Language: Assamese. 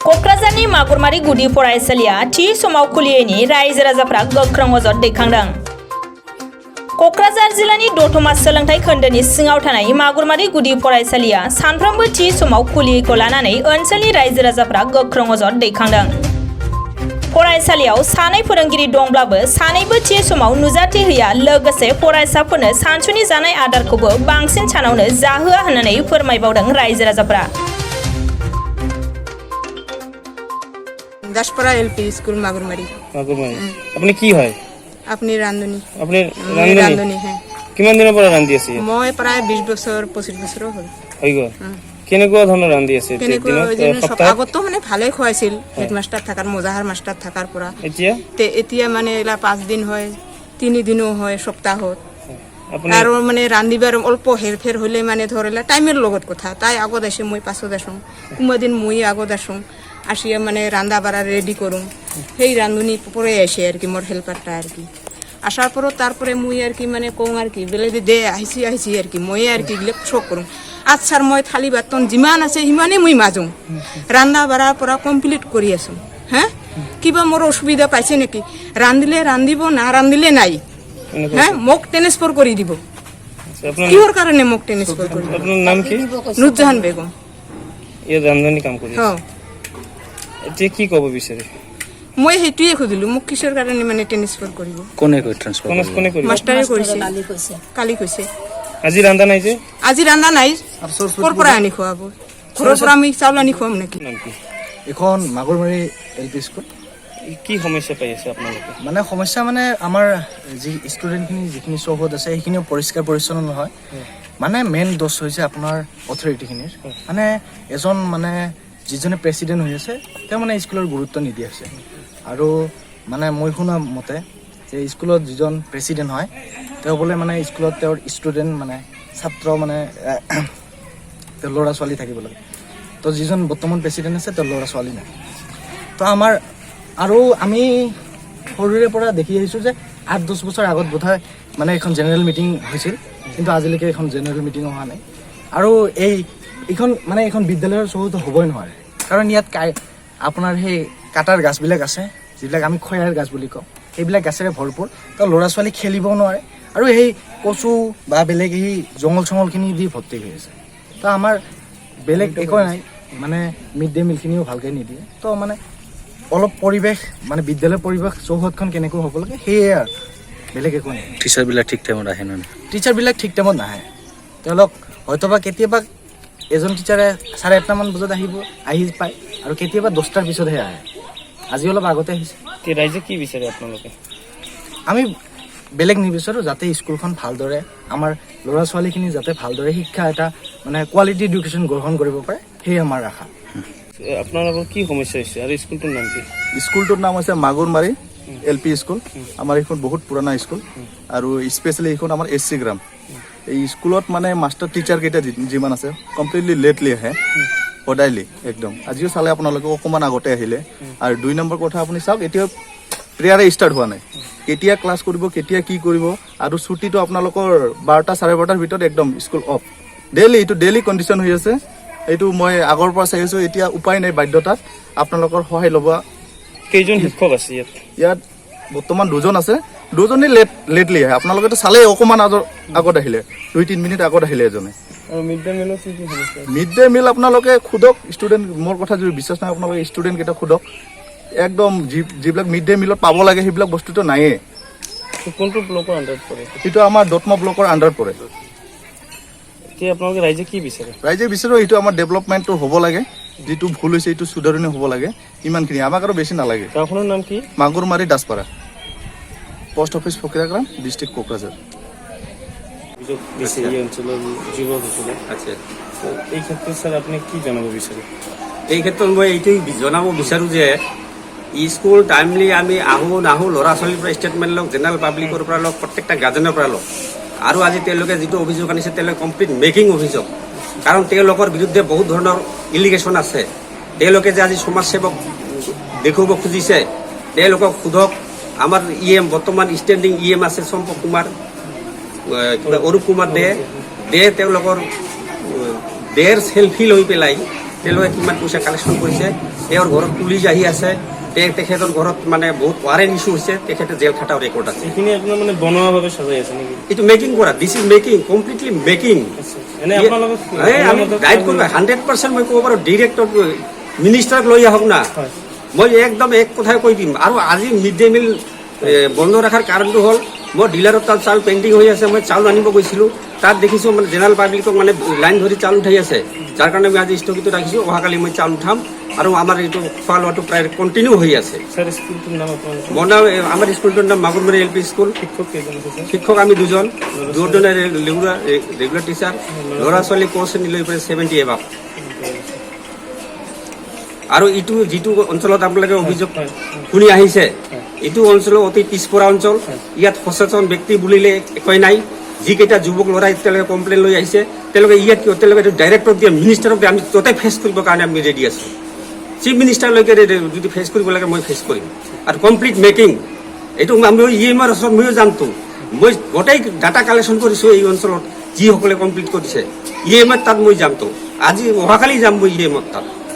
क'क्राझारनि मागुरमारि गुदि फरायसालिया थि समाव खुलियैनि रायजो राजाफ्रा गोख्रों अजद दैखांदों। क'क्राझार जिल्लानि दतमा सोलोंथाइ खोन्दोनि सिङाव थानाय मागुरमारि गुदि फरायसालिया सानफ्रोमबो थि समाव खुलियैखौ लानानै ओनसोलनि रायजो राजाफ्रा गोख्रों अजद दैखांदों। फरायसालियाव सानै फोरोंगिरि दंब्लाबो सानैबो थि समाव नुजाथि होया, लोगोसे फरायसाफोरनो सानसुनि जानाय आदारखौबो बांसिन सानावनो जाहोआ होननानै फोरमायबावदों रायजो राजाफ्रा। दासपारा एलपी स्कूल मागुरमारी। अपने की হয়? अपनी रांधुनी। अपने रांधुनी है। কিমান দিনৰ পৰা ৰান্ধি আছে? মই প্ৰায় 20 বছৰ 25 বছৰ হ'ল। হৈ গ'ল। কেনেকুৱা ধৰণৰ ৰান্ধি আছে? আগতো মানে ভালে খুৱাইছিল, হেডমাষ্টাৰ থাকাৰ মজাহাৰ মাষ্টাৰ থাকাৰ পৰা। এতিয়া মানে এলা 5 দিন হয়, 3 দিনো হয় সপ্তাহত। আৰু মানে ৰান্ধিবাৰ অল্প হেৰফেৰ হলে মানে ধৰিলা টাইমৰ লগত কথা। তাই আগত আছে, মই পাছত আছো। কোনোদিন মই আগত আছো, আসিয়া মানে রান্না বাড়া রেডি করুম। সেই রাঁধুনি পরে আসে আর কি, মোর হেল্পারটা আর কি। আসার পরও তারপরে মুই আর কি মানে কওঁ আর কি বেলে দে আহিছি আর কি, মই আর কি গিলে চক করুম। আচ্ছার মই থালি বাতন যিমান আছে সিমানেই মুই মাজুম। রান্না বাড়ার পৰা কমপ্লিট কৰি আছো। হ্যাঁ, কিবা মোৰ অসুবিধা পাইছে নাকি? ৰান্ধিলে ৰান্ধিব, না ৰান্ধিলে নাই। হ্যাঁ, মোক ট্ৰান্সফাৰ কৰি দিব। কিহৰ কাৰণে মোক ট্ৰান্সফাৰ কৰি? আপনাৰ নাম কি? নুৰজাহান বেগম। এই ৰান্ধনি কাম কৰি আছে। এতিয়া কি ক'ব বিচাৰে? মই হেতুয়ে খুদিলো, মোক কিশোৰ কাৰণে মানে ট্ৰান্সফাৰ কৰিব। কোনে কই ট্ৰান্সফাৰ? কোনে কৰিব? মাষ্টাৰে কৰিছে, কালি কৈছে। আজি ৰান্ধা নাই যে? আজি ৰান্ধা নাই, ক'ৰ পৰা আনি খুৱাব? ঘৰৰ পৰা আমি চাউল আনি খুৱাম নেকি? এখন মাগুৰমাৰী এলপি স্কুল। কি সমস্যা পাই আছে আপোনালোকে? মানে সমস্যা মানে আমাৰ যি ষ্টুডেণ্টখিনি যিখিনি চৌহদ আছে সেইখিনিও পৰিষ্কাৰ পৰিচ্ছন্ন নহয়। মানে মেইন দোষ হৈছে আপোনাৰ অথৰিটিখিনিৰ। মানে এজন মানে যিজনে প্ৰেচিডেণ্ট হৈ আছে তেওঁ মানে স্কুলৰ গুৰুত্ব নিদিয়া হৈছে। আৰু মানে মই শুনা মতে যে স্কুলত যিজন প্ৰেচিডেণ্ট হয় তেওঁ বোলে মানে স্কুলত তেওঁৰ ষ্টুডেণ্ট মানে ছাত্ৰ মানে তেওঁৰ ল'ৰা ছোৱালী থাকিব লাগে। তো যিজন বৰ্তমান প্ৰেচিডেণ্ট আছে তেওঁৰ ল'ৰা ছোৱালী নাই। তো আমাৰ আৰু আমি সৰুৰে পৰা দেখি আহিছোঁ যে 8-10 বছৰ আগত বোধহয় মানে এখন জেনেৰেল মিটিং হৈছিল, কিন্তু আজিলৈকে এখন জেনেৰেল মিটিং হোৱা নাই। আৰু এইখন বিদ্যালয়ৰ চৌহদ হ'বই নোৱাৰে, কাৰণ ইয়াত আপোনাৰ সেই কাটাৰ গাছবিলাক আছে, যিবিলাক আমি খয়াৰ গাছ বুলি কওঁ, সেইবিলাক গাছেৰে ভৰপূৰ। তো ল'ৰা ছোৱালী খেলিবও নোৱাৰে, আৰু সেই কচু বা বেলেগ সেই জংঘল চঙলখিনি দি ভৰ্তি হৈ আছে। তো আমাৰ বেলেগ একো নাই, মানে মিড ডে মিলখিনিও ভালকৈ নিদিয়ে। তো মানে অলপ পৰিৱেশ মানে বিদ্যালয়ৰ পৰিৱেশ চৌহদখন কেনেকৈ হ'ব লাগে সেয়ে আৰু বেলেগ একো নাই। টিচাৰবিলাক ঠিক টাইমত আহে নে? টিচাৰবিলাক ঠিক টাইমত নাহে। তেওঁলোক হয়তোবা কেতিয়াবা এজন টিচাৰে 8:30 মান বজাত আহি পায়, আৰু কেতিয়াবা 10টাৰ পিছতহে আহে। আজি অলপ আগতে আহিছে। ৰাইজে কি বিচাৰে আপোনালোকে? আমি বেলেগ নিবিচাৰোঁ, যাতে স্কুলখন ভালদৰে আমাৰ ল'ৰা ছোৱালীখিনি যাতে ভালদৰে শিক্ষা এটা মানে কোৱালিটি এডুকেশ্যন গ্ৰহণ কৰিব পাৰে, সেয়ে আমাৰ আশা। আপোনালোকৰ কি সমস্যা হৈছে আৰু স্কুলটোৰ নাম কি? স্কুলটোৰ নাম হৈছে মাগুৰমাৰী এলপি স্কুল। আমাৰ এইখন বহুত পুৰণা স্কুল, আৰু স্পেচিয়েলি এইখন আমাৰ SC গ্ৰাম। এই স্কুলত মানে মাষ্টাৰ টিচাৰ কেইটা যিমান আছে কমপ্লিটলি লেটলি আহে, সদায়লি একদম। আজিও চালে আপোনালোকে অকণমান আগতে আহিলে। আৰু 2 নম্বৰ কথা, আপুনি চাওক এতিয়া প্ৰেয়াৰে ষ্টাৰ্ট হোৱা নাই, কেতিয়া ক্লাছ কৰিব, কেতিয়া কি কৰিব। আৰু ছুটীটো আপোনালোকৰ 12টা 12:30 ভিতৰত একদম স্কুল অফ। এইটো ডেইলি কণ্ডিশ্যন হৈ আছে। এইটো মই আগৰ পৰা চাই আছোঁ, এতিয়া উপায় নাই, বাধ্যতাত আপোনালোকৰ সহায় ল'ব। কেইজন শিক্ষক আছে ইয়াত? ইয়াত বৰ্তমান 2জন আছে, 2জনে লেটলি আহে। আপোনালোকেতো চালে অকণমান আগত আহিলে, 2-3 মিনিট আগত আহিলে এজনে। আৰু মিড ডে মিলৰ কি সমস্যা? মিড ডে মিল আপোনালোকে সোধক ষ্টুডেণ্ট, মোৰ কথা যদি বিশ্বাস নাই আপোনালোকে ষ্টুডেণ্টকেইটা সোধক। একদম যিবিলাক মিড ডে মিলত পাব লাগে সেইবিলাক বস্তুটো নায়েই। কোনটো ব্লকৰ আণ্ডাৰত পৰে? এইটো আমাৰ দতমা ব্লকৰ আণ্ডাৰত পৰে। এতিয়া আপোনালোকে ৰাইজে কি বিচাৰে? ৰাইজে বিচাৰো এইটো আমাৰ ডেভেলপমেণ্টটো হ'ব লাগে, যিটো ভুল হৈছে এইটো শুধৰণি হ'ব লাগে, ইমানখিনি। আমাক আৰু বেছি নালাগে। গাঁওখনৰ নাম কি? Magurmari Daspara, post office Fakiragram, district Kokrajhar. এই অঞ্চলৰ যুৱকসকলে আছে, এই ক্ষেত্ৰত স্যাৰ আপুনি কি জনাব বিচাৰে? এই ক্ষেত্ৰত মই এইটোৱে জনাব বিচাৰোঁ যে স্কুল টাইমলি আমি আহোঁ নাহোঁ, ল'ৰা ছোৱালীৰ পৰা ষ্টেটমেণ্ট লওক, জেনেৰেল পাব্লিকৰ পৰা লওক, প্ৰত্যেকটা গাৰ্জেনৰ পৰা লওক। আৰু আজি তেওঁলোকে যিটো অভিযোগ আনিছে তেওঁলোকে কমপ্লিট মেকিং অভিযোগ, কাৰণ তেওঁলোকৰ বিৰুদ্ধে বহুত ধৰণৰ ইলিগেশ্যন আছে। তেওঁলোকে যে আজি সমাজসেৱক দেখুৱাব খুজিছে, তেওঁলোকক সোধক। আমাৰ বৰ্তমান ষ্টেণ্ডিং আছে চম্পক কুমাৰ, অৰূপ কুমাৰ দে তেওঁলোকৰ দেৰ চেল্ফি লৈ পেলাই তেওঁলোকে কিমান পইচা কালেকশ্যন কৰিছে তেওঁৰ ঘৰত পুলিচ আহি আছে তেখেতৰ ঘৰত মানে বহুত ৱাৰেণ্ট ইছ্যু হৈছে তেখেতে জেল খাটাও ৰেকৰ্ড আছে এইখিনি আপোনাৰ মানে বনোৱাভাৱে সজাই আছে নেকি এইটো মেকিং কৰা this is making completely making এনে আপোনাৰ লগত আমি গাইড কৰিব 100% মই ক'ব পাৰোঁ ডিৰেক্টৰ মিনিষ্টাৰক লৈ আহক না হয় মই একদম এক কথাই কৈ দিম আৰু আজি মিড ডে মিল বন্ধ ৰখাৰ কাৰণটো হ'ল মই ডিলাৰত তাত চাউল পেইণ্টিং হৈ আছে মই চাউল আনিব গৈছিলোঁ তাত দেখিছোঁ মানে জেনেৰেল পাব্লিকক মানে লাইন ধৰি চাউল উঠাই আছে যাৰ কাৰণে মই আজি স্থগিত ৰাখিছোঁ অহাকালি মই চাউল উঠাম আৰু আমাৰ এইটো খোৱা লোৱাটো প্ৰায় কণ্টিনিউ হৈ আছে স্যাৰ স্কুলটোৰ নাম আপোনালোকৰ মোৰ নাম আমাৰ স্কুলটোৰ নাম মাগুৰমাৰী LP স্কুল শিক্ষক কেইজন আছে স্যাৰ শিক্ষক আমি দুজনে ৰেগুলাৰ টিচাৰ ল'ৰা ছোৱালী কোৰ্চ লৈ পেলাই 70 এবাব আৰু ইটো যিটো অঞ্চলত আপোনালোকে অভিযোগ শুনি আহিছে এইটো অঞ্চল অতি পিছপৰা অঞ্চল ইয়াত সচেতন ব্যক্তি বুলিলে একোৱেই নাই যিকেইটা যুৱক ল'ৰাই তেওঁলোকে কমপ্লেইন লৈ আহিছে তেওঁলোকে ইয়াত তেওঁলোকে এইটো ডাইৰেক্টৰক দিয়ে মিনিষ্টাৰক দিয়ে আমি য'তে ফেচ কৰিবৰ কাৰণে আমি ৰেডি আছোঁ চিফ মিনিষ্টাৰলৈকে যদি ফেচ কৰিব লাগে মই ফেচ কৰিম আৰু কমপ্লিট মেকিং এইটো আমি EMR ওচৰত ময়ো জানতো মই গোটেই ডাটা কালেকশ্যন কৰিছোঁ এই অঞ্চলত যিসকলে কমপ্লিট কৰিছে EMR তাত মই যামতো আজি অহাকালি যাম মই EMR তাত